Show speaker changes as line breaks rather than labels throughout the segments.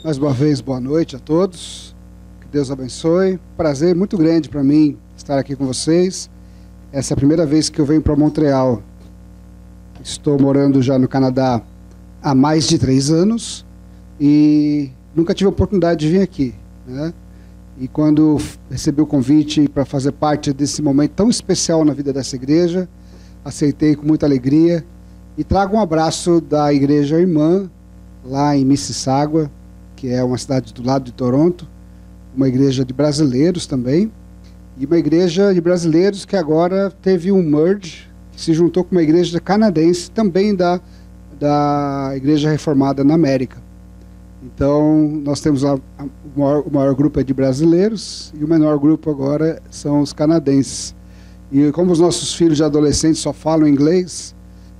Mais uma vez, boa noite a todos. Que Deus abençoe. Prazer muito grande para mim estar aqui com vocês. Essa é a primeira vez que eu venho para Montreal. Estou morando já no Canadá há mais de 3 anos e nunca tive a oportunidade de vir aqui, né? E quando recebi o convite para fazer parte desse momento tão especial na vida dessa igreja, aceitei com muita alegria e trago um abraço da igreja irmã lá em Mississauga, que é uma cidade do lado de Toronto, uma igreja de brasileiros também, e uma igreja de brasileiros que agora teve um merge, que se juntou com uma igreja canadense, também da Igreja Reformada na América. Então, nós temos o maior grupo é de brasileiros, e o menor grupo agora são os canadenses. E como os nossos filhos de adolescentes só falam inglês,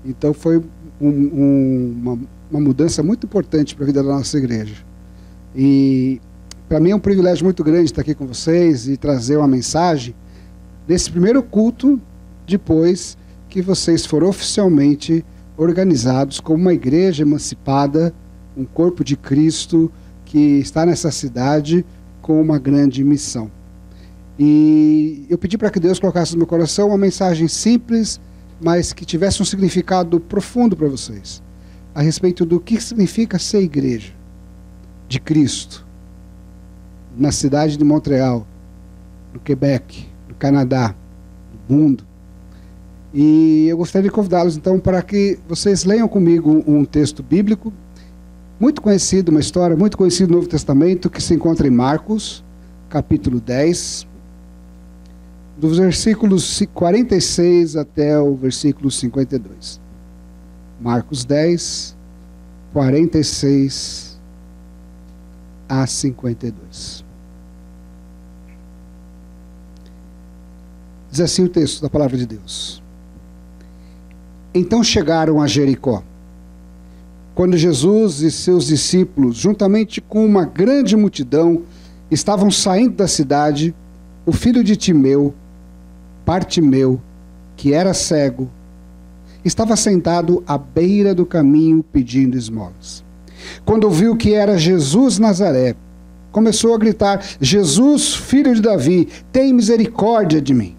então foi uma mudança muito importante para a vida da nossa igreja. E para mim é um privilégio muito grande estar aqui com vocês e trazer uma mensagem nesse primeiro culto, depois que vocês foram oficialmente organizados como uma igreja emancipada, um corpo de Cristo que está nessa cidade com uma grande missão. E eu pedi para que Deus colocasse no meu coração uma mensagem simples, mas que tivesse um significado profundo para vocês, a respeito do que significa ser igreja de Cristo, na cidade de Montreal, no Quebec, no Canadá, no mundo. E eu gostaria de convidá-los então para que vocês leiam comigo um texto bíblico, muito conhecido, uma história muito conhecida do Novo Testamento, que se encontra em Marcos, capítulo 10, dos versículos 46 até o versículo 52. Marcos 10, 46 a 52. Diz assim o texto da palavra de Deus. Então chegaram a Jericó. Quando Jesus e seus discípulos, juntamente com uma grande multidão, estavam saindo da cidade, o filho de Timeu, Bartimeu, que era cego, estava sentado à beira do caminho pedindo esmolas. Quando ouviu que era Jesus Nazaré, começou a gritar: Jesus, filho de Davi, tem misericórdia de mim.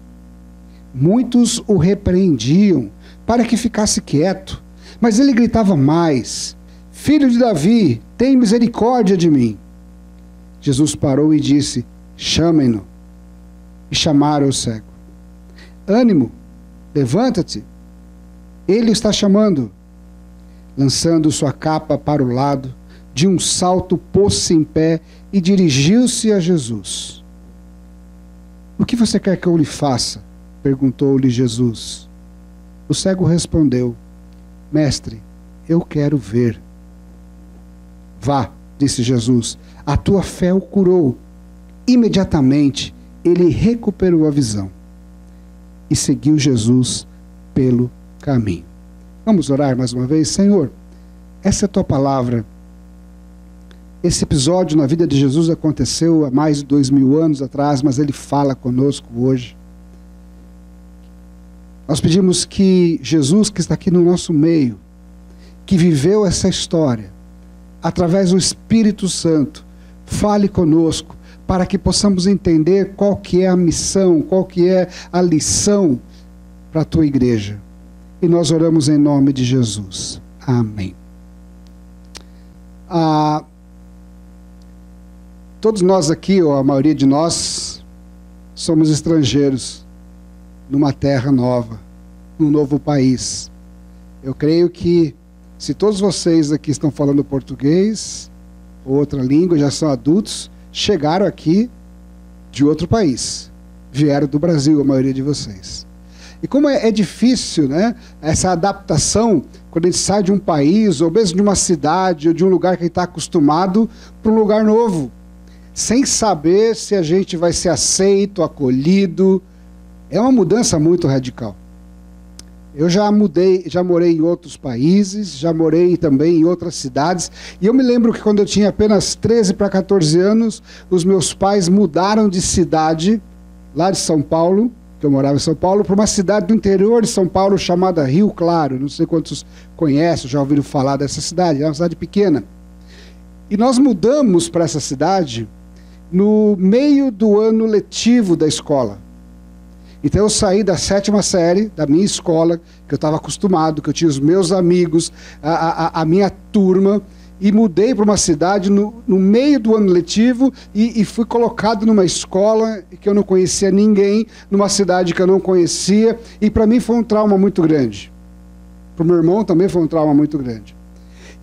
Muitos o repreendiam para que ficasse quieto, mas ele gritava mais: Filho de Davi, tem misericórdia de mim. Jesus parou e disse: Chamem-no. E chamaram o cego. Ânimo, levanta-te, ele o está chamando. Lançando sua capa para o lado, de um salto pôs-se em pé e dirigiu-se a Jesus. O que você quer que eu lhe faça? Perguntou-lhe Jesus. O cego respondeu: Mestre, eu quero ver. Vá, disse Jesus, a tua fé o curou. Imediatamente ele recuperou a visão e seguiu Jesus pelo caminho. Vamos orar mais uma vez? Senhor, essa é a tua palavra. Esse episódio na vida de Jesus aconteceu há mais de 2000 anos atrás, mas ele fala conosco hoje. Nós pedimos que Jesus, que está aqui no nosso meio, que viveu essa história, através do Espírito Santo, fale conosco, para que possamos entender qual que é a missão, qual que é a lição para a tua igreja. E nós oramos em nome de Jesus. Amém. Todos nós aqui, ou a maioria de nós, somos estrangeiros numa terra nova, num novo país. Eu creio que se todos vocês aqui estão falando português ou outra língua, já são adultos, chegaram aqui de outro país. Vieram do Brasil, a maioria de vocês. E como é difícil, né, essa adaptação, quando a gente sai de um país, ou mesmo de uma cidade, ou de um lugar que a gente está acostumado, para um lugar novo, sem saber se a gente vai ser aceito, acolhido. É uma mudança muito radical. Eu já morei em outros países, já morei também em outras cidades, e eu me lembro que quando eu tinha apenas 13 para 14 anos, os meus pais mudaram de cidade, lá de São Paulo, que eu morava em São Paulo, para uma cidade do interior de São Paulo chamada Rio Claro. Não sei quantos conhecem, já ouviram falar dessa cidade, é uma cidade pequena. E nós mudamos para essa cidade no meio do ano letivo da escola. Então eu saí da 7ª série, da minha escola, que eu estava acostumado, que eu tinha os meus amigos, a minha turma, e mudei para uma cidade no meio do ano letivo e fui colocado numa escola que eu não conhecia ninguém, numa cidade que eu não conhecia, e para mim foi um trauma muito grande. Para o meu irmão também foi um trauma muito grande.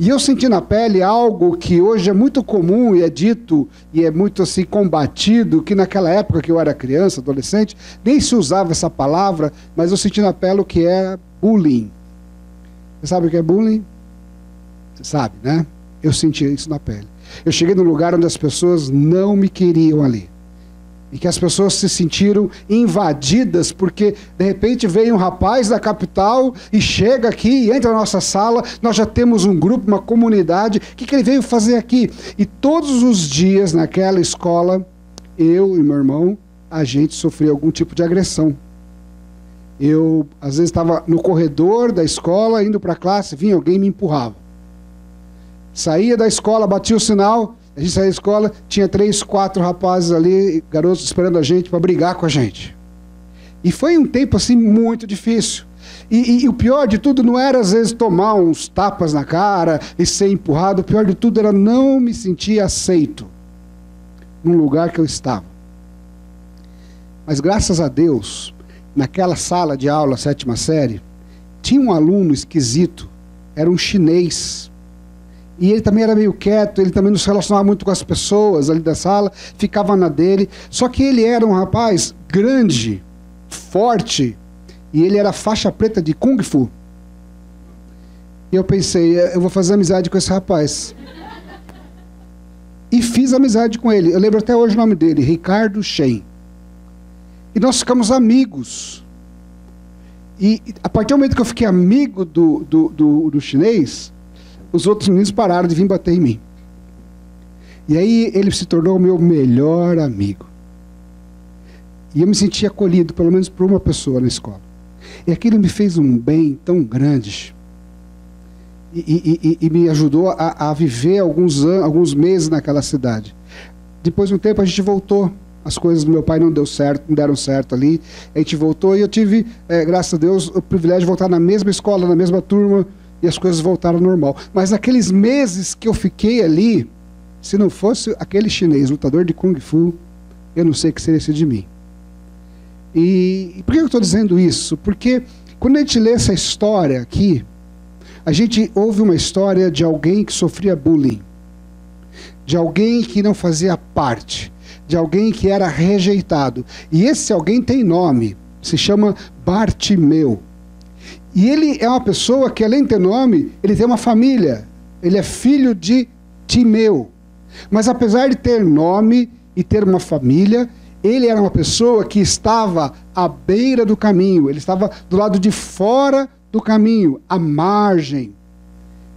E eu senti na pele algo que hoje é muito comum e é dito e é muito assim combatido, que naquela época que eu era criança, adolescente, nem se usava essa palavra, mas eu senti na pele o que é bullying. Você sabe o que é bullying? Você sabe, né? Eu senti isso na pele. Eu cheguei num lugar onde as pessoas não me queriam ali. E que as pessoas se sentiram invadidas, porque de repente veio um rapaz da capital e chega aqui e entra na nossa sala, nós já temos um grupo, uma comunidade, o que ele veio fazer aqui? E todos os dias naquela escola, eu e meu irmão, a gente sofria algum tipo de agressão. Eu, às vezes, estava no corredor da escola, indo para a classe, vinha alguém e me empurrava. Saía da escola, batia o sinal, a gente saía da escola, tinha 3, 4 rapazes ali, garotos esperando a gente para brigar com a gente. E foi um tempo assim muito difícil. E o pior de tudo não era às vezes tomar uns tapas na cara e ser empurrado, o pior de tudo era não me sentir aceito num lugar que eu estava. Mas graças a Deus, naquela sala de aula, 7ª série, tinha um aluno esquisito, era um chinês. E ele também era meio quieto, ele também não se relacionava muito com as pessoas ali da sala, ficava na dele. Só que ele era um rapaz grande, forte, e ele era faixa preta de Kung Fu. E eu pensei, eu vou fazer amizade com esse rapaz. E fiz amizade com ele. Eu lembro até hoje o nome dele, Ricardo Shen. E nós ficamos amigos. E a partir do momento que eu fiquei amigo do chinês, os outros meninos pararam de vir bater em mim. E aí ele se tornou o meu melhor amigo. E eu me senti acolhido, pelo menos por uma pessoa na escola. E aquilo me fez um bem tão grande. E me ajudou a viver alguns meses naquela cidade. Depois de um tempo a gente voltou. As coisas do meu pai não deram certo ali. A gente voltou e eu tive, graças a Deus, o privilégio de voltar na mesma escola, na mesma turma. E as coisas voltaram ao normal. Mas naqueles meses que eu fiquei ali, se não fosse aquele chinês, lutador de Kung Fu, eu não sei o que seria de mim. E por que eu estou dizendo isso? Porque quando a gente lê essa história aqui, a gente ouve uma história de alguém que sofria bullying, de alguém que não fazia parte, de alguém que era rejeitado. E esse alguém tem nome, se chama Bartimeu. E ele é uma pessoa que, além de ter nome, ele tem uma família. Ele é filho de Timeu. Mas apesar de ter nome e ter uma família, ele era uma pessoa que estava à beira do caminho. Ele estava do lado de fora do caminho, à margem.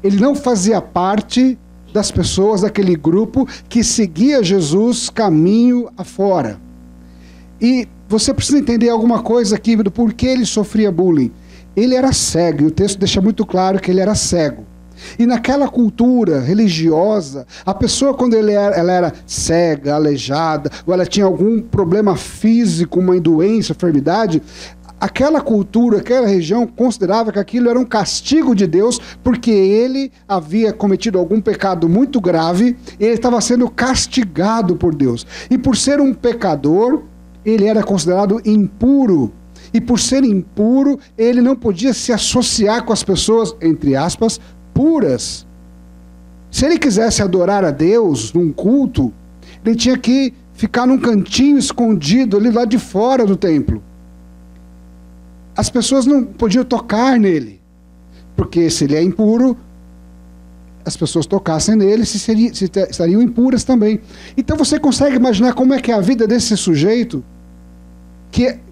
Ele não fazia parte das pessoas daquele grupo que seguia Jesus caminho afora. E você precisa entender alguma coisa aqui do porquê ele sofria bullying. Ele era cego, e o texto deixa muito claro que ele era cego. E naquela cultura religiosa, a pessoa quando ela era cega, aleijada, ou ela tinha algum problema físico, uma doença, enfermidade, aquela cultura, aquela região considerava que aquilo era um castigo de Deus, porque ele havia cometido algum pecado muito grave, e ele estava sendo castigado por Deus. E por ser um pecador, ele era considerado impuro. E por ser impuro, ele não podia se associar com as pessoas, entre aspas, puras. Se ele quisesse adorar a Deus num culto, ele tinha que ficar num cantinho escondido ali lá de fora do templo. As pessoas não podiam tocar nele, porque se ele é impuro, as pessoas tocassem nele, estariam impuras também. Então você consegue imaginar como é que é a vida desse sujeito,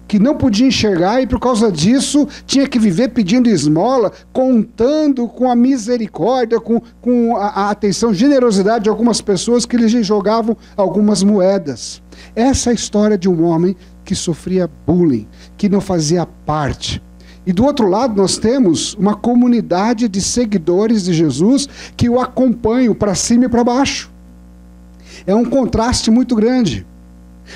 que não podia enxergar e por causa disso tinha que viver pedindo esmola, contando com a misericórdia, com a atenção, generosidade de algumas pessoas que lhe jogavam algumas moedas. Essa é a história de um homem que sofria bullying, que não fazia parte. E do outro lado nós temos uma comunidade de seguidores de Jesus que o acompanham para cima e para baixo. É um contraste muito grande.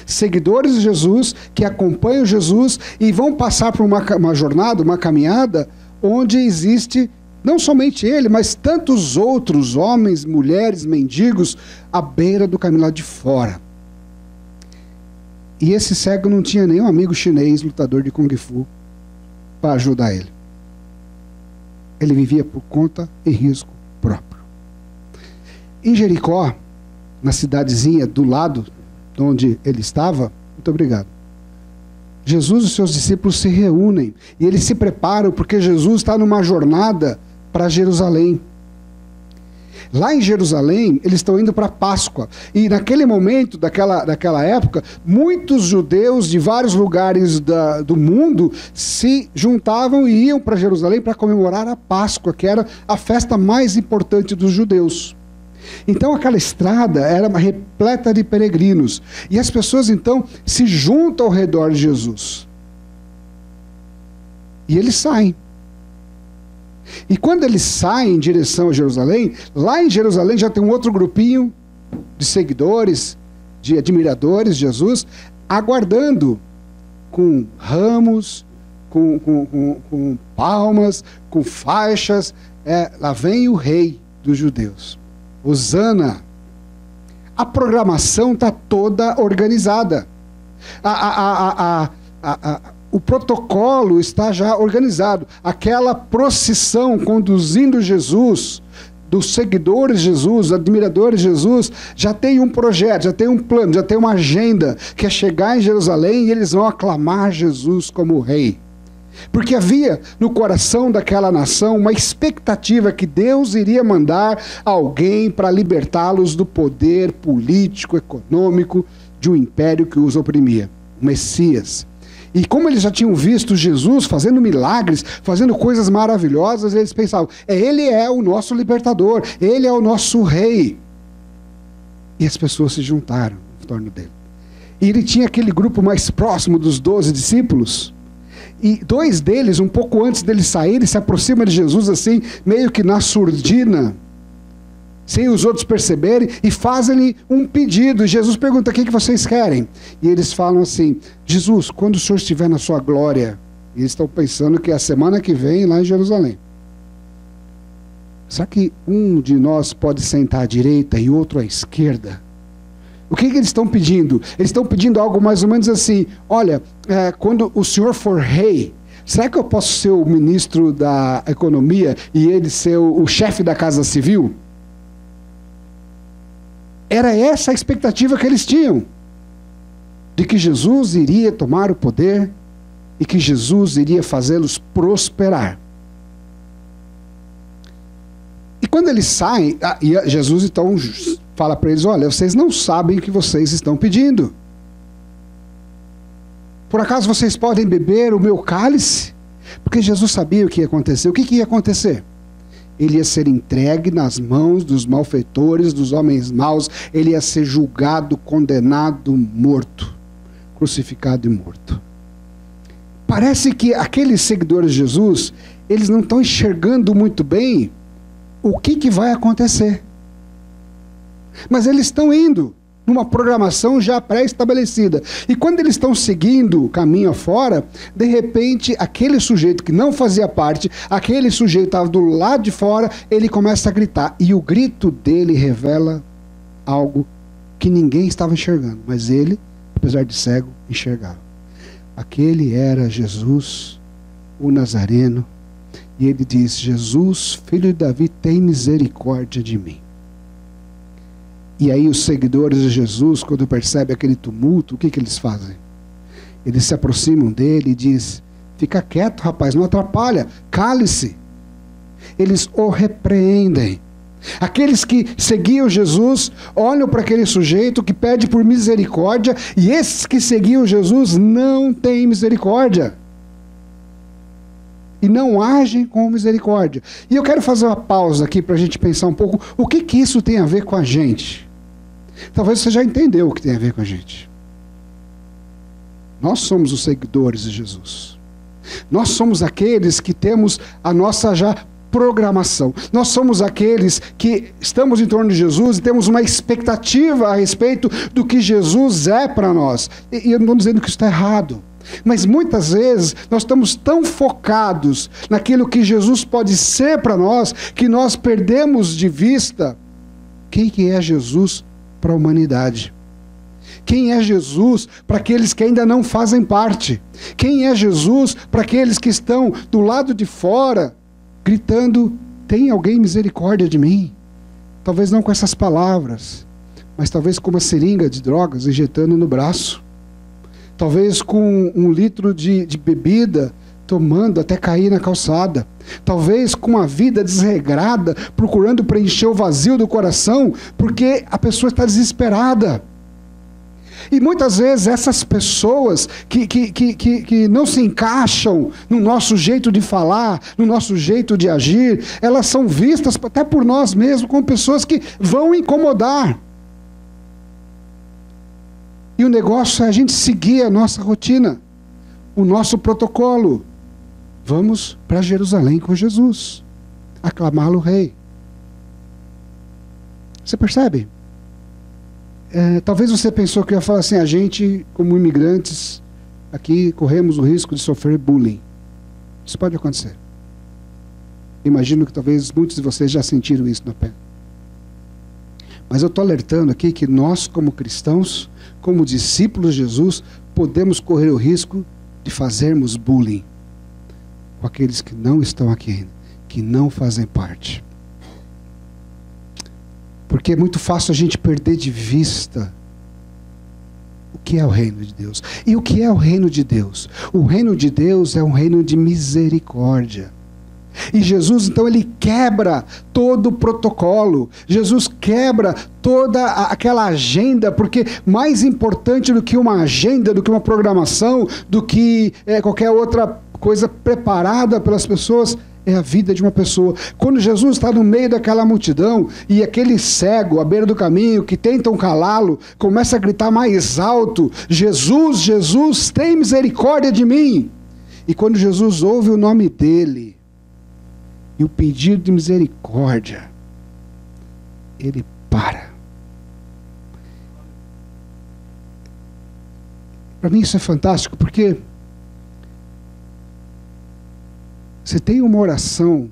Seguidores de Jesus que acompanham Jesus e vão passar por uma jornada, uma caminhada, onde existe não somente ele, mas tantos outros homens, mulheres, mendigos, à beira do caminho lá de fora. E esse cego não tinha nenhum amigo chinês, lutador de Kung Fu, para ajudar ele. Ele vivia por conta e risco próprio. Em Jericó, na cidadezinha do lado de onde ele estava, muito obrigado, Jesus e os seus discípulos se reúnem e eles se preparam porque Jesus está numa jornada para Jerusalém. Lá em Jerusalém, eles estão indo para a Páscoa. E naquele momento, daquela época, muitos judeus de vários lugares do mundo se juntavam e iam para Jerusalém para comemorar a Páscoa, que era a festa mais importante dos judeus. Então aquela estrada era repleta de peregrinos. E as pessoas então se juntam ao redor de Jesus. E eles saem. E quando eles saem em direção a Jerusalém, lá em Jerusalém já tem um outro grupinho de seguidores, de admiradores de Jesus, aguardando com ramos, com palmas, com faixas. Lá vem o rei dos judeus. Hosana. A programação está toda organizada. O protocolo está já organizado. Aquela procissão conduzindo Jesus, dos seguidores de Jesus, admiradores de Jesus, já tem um projeto, já tem um plano, já tem uma agenda, que é chegar em Jerusalém e eles vão aclamar Jesus como rei. Porque havia no coração daquela nação uma expectativa que Deus iria mandar alguém para libertá-los do poder político, econômico de um império que os oprimia. O Messias. E como eles já tinham visto Jesus fazendo milagres, fazendo coisas maravilhosas, eles pensavam, ele é o nosso libertador, ele é o nosso rei. E as pessoas se juntaram em torno dele. E ele tinha aquele grupo mais próximo dos 12 discípulos, e 2 deles, um pouco antes deles saírem, se aproximam de Jesus assim, meio que na surdina, sem os outros perceberem, e fazem-lhe um pedido. E Jesus pergunta, o que vocês querem? E eles falam assim, Jesus, quando o Senhor estiver na sua glória, e eles estão pensando que é a semana que vem lá em Jerusalém, será que um de nós pode sentar à direita e outro à esquerda? O que eles estão pedindo? Eles estão pedindo algo mais ou menos assim, olha, quando o Senhor for rei, será que eu posso ser o ministro da economia e ele ser o chefe da casa civil? Era essa a expectativa que eles tinham, de que Jesus iria tomar o poder e que Jesus iria fazê-los prosperar. E quando eles saem, Jesus então fala para eles, olha, vocês não sabem o que vocês estão pedindo. Por acaso vocês podem beber o meu cálice? Porque Jesus sabia o que ia acontecer. O que ia acontecer? Ele ia ser entregue nas mãos dos malfeitores, dos homens maus. Ele ia ser julgado, condenado, morto. Crucificado e morto. Parece que aqueles seguidores de Jesus, eles não estão enxergando muito bem o que vai acontecer. Mas eles estão indo numa programação já pré-estabelecida. E quando eles estão seguindo o caminho afora, de repente, aquele sujeito que não fazia parte, aquele sujeito estava do lado de fora, ele começa a gritar. E o grito dele revela algo que ninguém estava enxergando. Mas ele, apesar de cego, enxergava. Aquele era Jesus, o Nazareno. E ele diz, Jesus, filho de Davi, tem misericórdia de mim. E aí os seguidores de Jesus, quando percebem aquele tumulto, o que eles fazem? Eles se aproximam dele e dizem, fica quieto, rapaz, não atrapalha, cale-se. Eles o repreendem. Aqueles que seguiam Jesus, olham para aquele sujeito que pede por misericórdia, e esses que seguiam Jesus não têm misericórdia. E não agem com misericórdia. E eu quero fazer uma pausa aqui para a gente pensar um pouco o que isso tem a ver com a gente. Talvez você já entendeu o que tem a ver com a gente. Nós somos os seguidores de Jesus. Nós somos aqueles que temos a nossa já programação. Nós somos aqueles que estamos em torno de Jesus e temos uma expectativa a respeito do que Jesus é para nós. E eu não estou dizendo que isso está errado. Mas muitas vezes nós estamos tão focados naquilo que Jesus pode ser para nós, que nós perdemos de vista quem que é Jesus para a humanidade. Quem é Jesus para aqueles que ainda não fazem parte? Quem é Jesus para aqueles que estão do lado de fora, gritando, tem alguém misericórdia de mim? Talvez não com essas palavras, mas talvez com uma seringa de drogas injetando no braço. Talvez com 1 litro de bebida, tomando até cair na calçada. Talvez com uma vida desregrada, procurando preencher o vazio do coração, porque a pessoa está desesperada. E muitas vezes essas pessoas que não se encaixam no nosso jeito de falar, no nosso jeito de agir, elas são vistas até por nós mesmos como pessoas que vão incomodar. E o negócio é a gente seguir a nossa rotina, o nosso protocolo. Vamos para Jerusalém com Jesus, aclamá-lo rei. Você percebe? Talvez você pensou que eu ia falar assim, a gente, como imigrantes, aqui corremos o risco de sofrer bullying. Isso pode acontecer. Imagino que talvez muitos de vocês já sentiram isso na pele. Mas eu estou alertando aqui que nós, como cristãos, como discípulos de Jesus, podemos correr o risco de fazermos bullying com aqueles que não estão aqui ainda, que não fazem parte. Porque é muito fácil a gente perder de vista o que é o reino de Deus. E o que é o reino de Deus? O reino de Deus é um reino de misericórdia. E Jesus, então, ele quebra todo o protocolo. Jesus quebra toda aquela agenda, porque mais importante do que uma agenda, do que uma programação, do que qualquer outra coisa preparada pelas pessoas, é a vida de uma pessoa. Quando Jesus está no meio daquela multidão, e aquele cego à beira do caminho, que tentam calá-lo, começa a gritar mais alto, Jesus, Jesus, tem misericórdia de mim. E quando Jesus ouve o nome dele, e o pedido de misericórdia, ele para. Para mim isso é fantástico, porque você tem uma oração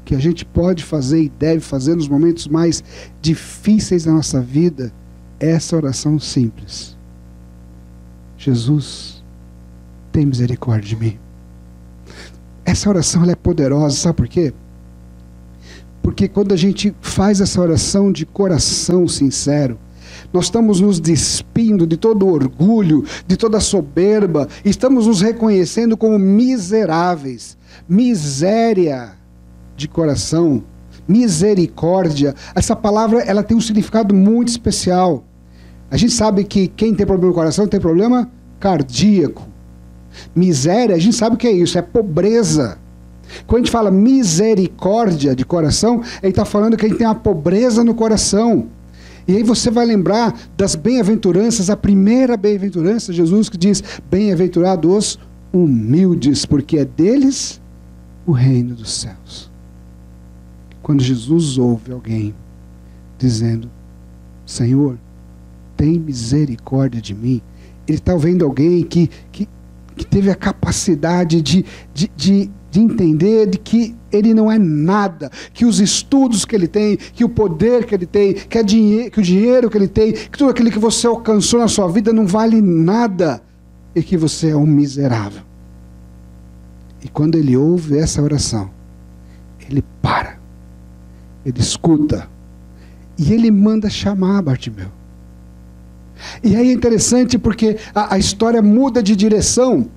que a gente pode fazer e deve fazer nos momentos mais difíceis da nossa vida, é essa oração simples. Jesus, tem misericórdia de mim. Essa oração ela é poderosa, sabe por quê? Porque quando a gente faz essa oração de coração sincero, nós estamos nos despindo de todo o orgulho, de toda a soberba, estamos nos reconhecendo como miseráveis. Miséria de coração, misericórdia, essa palavra ela tem um significado muito especial. A gente sabe que quem tem problema no coração tem problema cardíaco. Miséria, a gente sabe o que é isso, é pobreza. Quando a gente fala misericórdia de coração, ele está falando que a gente tem uma pobreza no coração. E aí você vai lembrar das bem-aventuranças, a primeira bem-aventurança, Jesus que diz, bem-aventurados os humildes, porque é deles o reino dos céus. Quando Jesus ouve alguém dizendo, Senhor, tem misericórdia de mim, ele está ouvindo alguém que teve a capacidade de entender de que ele não é nada, que os estudos que ele tem, que o poder que ele tem, que o dinheiro que ele tem, que tudo aquilo que você alcançou na sua vida não vale nada, e que você é um miserável. E quando ele ouve essa oração, ele para, ele escuta, e ele manda chamar Bartimeu. E aí é interessante porque a história muda de direção.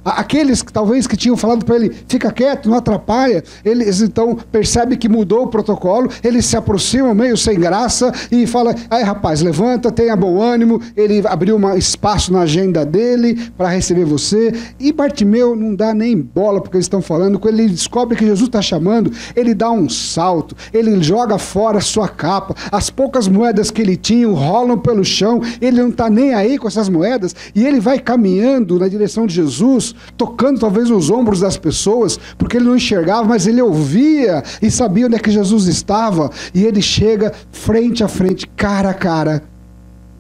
Aqueles que talvez que tinham falado para ele, fica quieto, não atrapalha, eles então percebem que mudou o protocolo, eles se aproximam meio sem graça e falam, aí rapaz, levanta, tenha bom ânimo, ele abriu um espaço na agenda dele para receber você, e Bartimeu não dá nem bola porque eles estão falando, quando ele descobre que Jesus está chamando, ele dá um salto, ele joga fora a sua capa, as poucas moedas que ele tinha rolam pelo chão, ele não está nem aí com essas moedas, e ele vai caminhando na direção de Jesus, tocando talvez os ombros das pessoas, porque ele não enxergava, mas ele ouvia e sabia onde é que Jesus estava. E ele chega frente a frente, cara a cara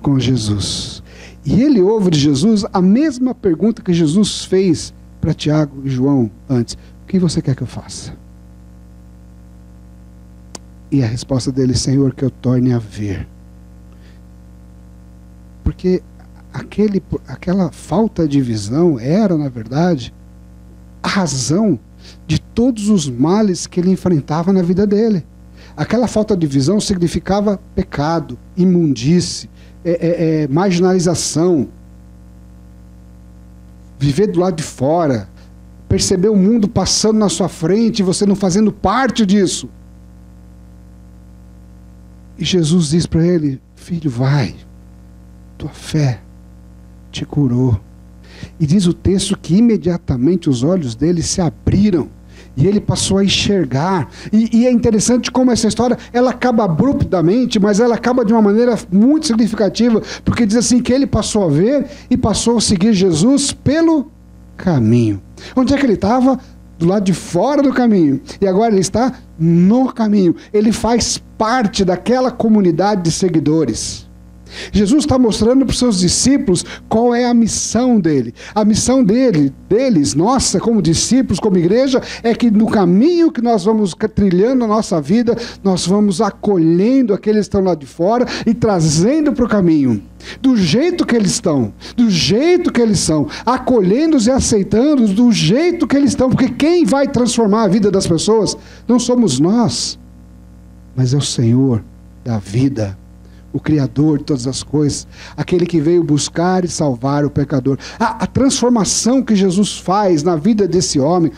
com Jesus. E ele ouve de Jesus a mesma pergunta que Jesus fez para Tiago e João antes: o que você quer que eu faça? E a resposta dele: Senhor, que eu torne a ver. Porque aquela falta de visão era, na verdade, a razão de todos os males que ele enfrentava na vida dele. Aquela falta de visão significava pecado, imundície, marginalização, viver do lado de fora, perceber o mundo passando na sua frente e você não fazendo parte disso. E Jesus diz para ele: filho, vai, tua fé te curou. E diz o texto que imediatamente os olhos dele se abriram e ele passou a enxergar. E é interessante como essa história, ela acaba abruptamente, mas ela acaba de uma maneira muito significativa, porque diz assim que ele passou a ver e passou a seguir Jesus pelo caminho. Onde é que ele estava? Do lado de fora do caminho. E agora ele está no caminho. Ele faz parte daquela comunidade de seguidores. Jesus está mostrando para os seus discípulos qual é a missão dele. A missão deles, nossa, como discípulos, como igreja, é que no caminho que nós vamos trilhando a nossa vida, nós vamos acolhendo aqueles que estão lá de fora e trazendo para o caminho. Do jeito que eles estão, do jeito que eles são, acolhendo-os e aceitando-os do jeito que eles estão, porque quem vai transformar a vida das pessoas não somos nós, mas é o Senhor da vida, o Criador de todas as coisas, aquele que veio buscar e salvar o pecador. A transformação que Jesus faz na vida desse homem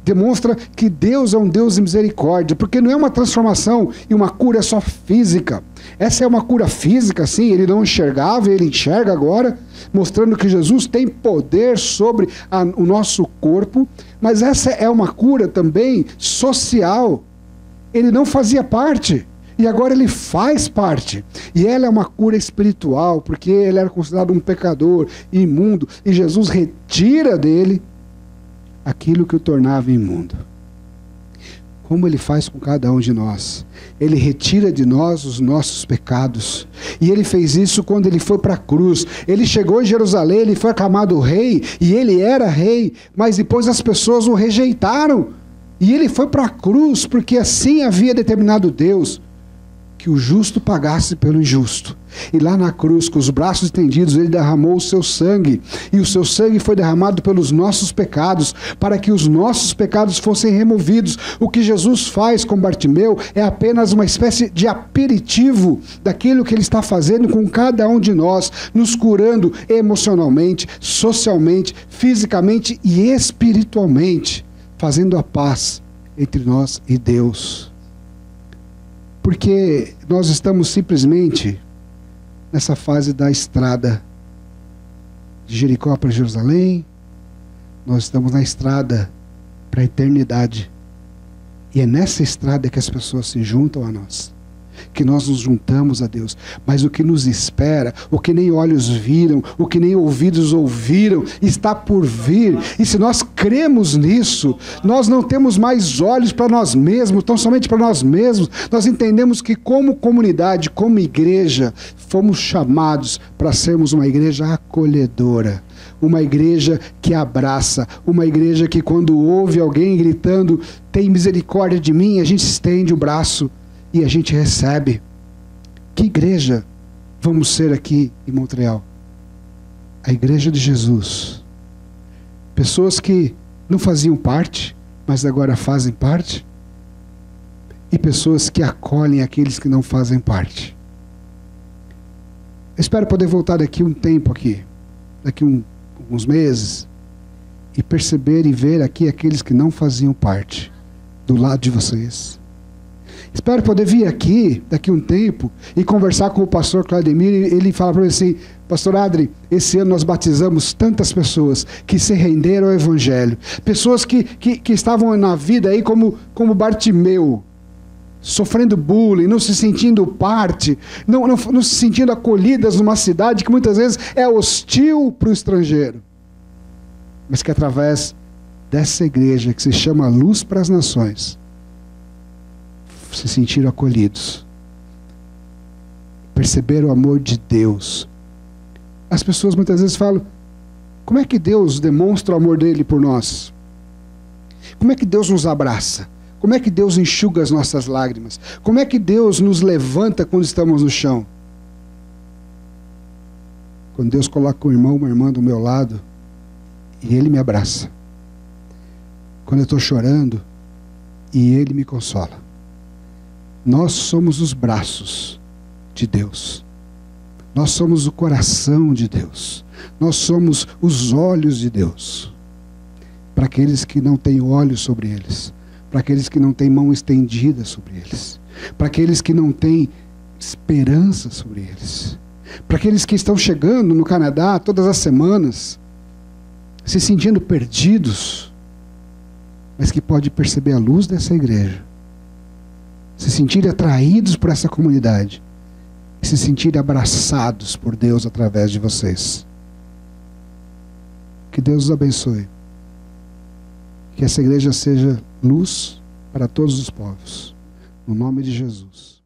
demonstra que Deus é um Deus de misericórdia, porque não é uma transformação e uma cura só física. Essa é uma cura física, sim, ele não enxergava, ele enxerga agora, mostrando que Jesus tem poder sobre o nosso corpo, mas essa é uma cura também social. Ele não fazia parte, e agora ele faz parte. E ela é uma cura espiritual, porque ele era considerado um pecador, imundo, e Jesus retira dele aquilo que o tornava imundo. Como ele faz com cada um de nós? Ele retira de nós os nossos pecados. E ele fez isso quando ele foi para a cruz. Ele chegou em Jerusalém, ele foi aclamado rei, e ele era rei, mas depois as pessoas o rejeitaram. E ele foi para a cruz, porque assim havia determinado Deus, que o justo pagasse pelo injusto. E lá na cruz, com os braços estendidos, ele derramou o seu sangue. E o seu sangue foi derramado pelos nossos pecados, para que os nossos pecados fossem removidos. O que Jesus faz com Bartimeu é apenas uma espécie de aperitivo daquilo que ele está fazendo com cada um de nós, nos curando emocionalmente, socialmente, fisicamente e espiritualmente, fazendo a paz entre nós e Deus. Porque nós estamos simplesmente nessa fase da estrada de Jericó para Jerusalém, nós estamos na estrada para a eternidade. E é nessa estrada que as pessoas se juntam a nós, que nós nos juntamos a Deus. Mas o que nos espera, o que nem olhos viram, o que nem ouvidos ouviram, está por vir. E se nós cremos nisso, nós não temos mais olhos para nós mesmos, tão somente para nós mesmos. Nós entendemos que como comunidade, como igreja, fomos chamados para sermos uma igreja acolhedora, uma igreja que abraça, uma igreja que quando ouve alguém gritando, tem misericórdia de mim, a gente estende o braço e a gente recebe. Que igreja vamos ser aqui em Montreal? A igreja de Jesus. Pessoas que não faziam parte, mas agora fazem parte. E pessoas que acolhem aqueles que não fazem parte. Eu espero poder voltar daqui um tempo aqui, daqui alguns meses, e perceber e ver aqui aqueles que não faziam parte, do lado de vocês. Espero poder vir aqui, daqui um tempo, e conversar com o pastor Claudemir, e ele fala para mim assim: pastor Adri, esse ano nós batizamos tantas pessoas que se renderam ao Evangelho, pessoas que estavam na vida aí como Bartimeu, sofrendo bullying, não se sentindo parte, não se sentindo acolhidas numa cidade que muitas vezes é hostil para o estrangeiro. mas que através dessa igreja que se chama Luz para as Nações, se sentiram acolhidos, perceberam o amor de Deus. As pessoas muitas vezes falam: como é que Deus demonstra o amor dele por nós? Como é que Deus nos abraça? Como é que Deus enxuga as nossas lágrimas? Como é que Deus nos levanta quando estamos no chão? Quando Deus coloca um irmão, uma irmã do meu lado e Ele me abraça. Quando eu estou chorando e Ele me consola. Nós somos os braços de Deus. Nós somos o coração de Deus. Nós somos os olhos de Deus. Para aqueles que não têm olhos sobre eles. Para aqueles que não têm mão estendida sobre eles. Para aqueles que não têm esperança sobre eles. Para aqueles que estão chegando no Canadá todas as semanas, se sentindo perdidos, mas que pode perceber a luz dessa igreja, se sentirem atraídos por essa comunidade, e se sentirem abraçados por Deus através de vocês. Que Deus os abençoe. Que essa igreja seja luz para todos os povos. No nome de Jesus.